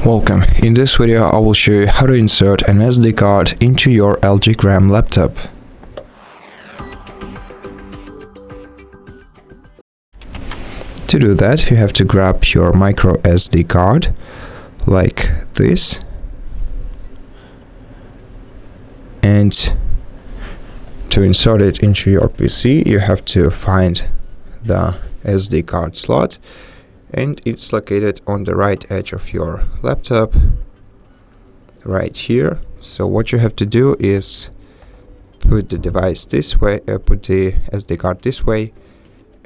Welcome. In this video I will show you how to insert an SD card into your LG Gram laptop. To do that, you have to grab your micro SD card like this, and to insert it into your PC you have to find the SD card slot, and it's located on the right edge of your laptop right here. So what you have to do is put the device this way, put the SD card this way,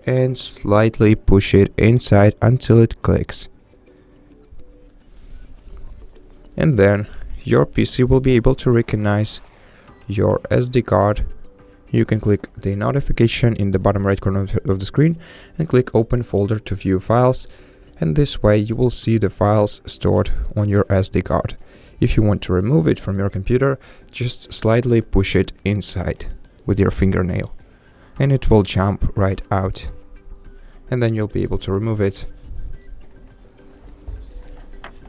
and slightly push it inside until it clicks, and then your PC will be able to recognize your SD card. You can click the notification in the bottom right corner of the screen and click open folder to view files, and this way you will see the files stored on your SD card. If you want to remove it from your computer, just slightly push it inside with your fingernail and it will jump right out, and then you'll be able to remove it.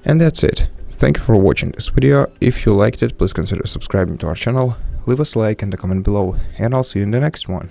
And that's it. Thank you for watching this video. If you liked it, please consider subscribing to our channel, leave us a like and a comment below, and I'll see you in the next one.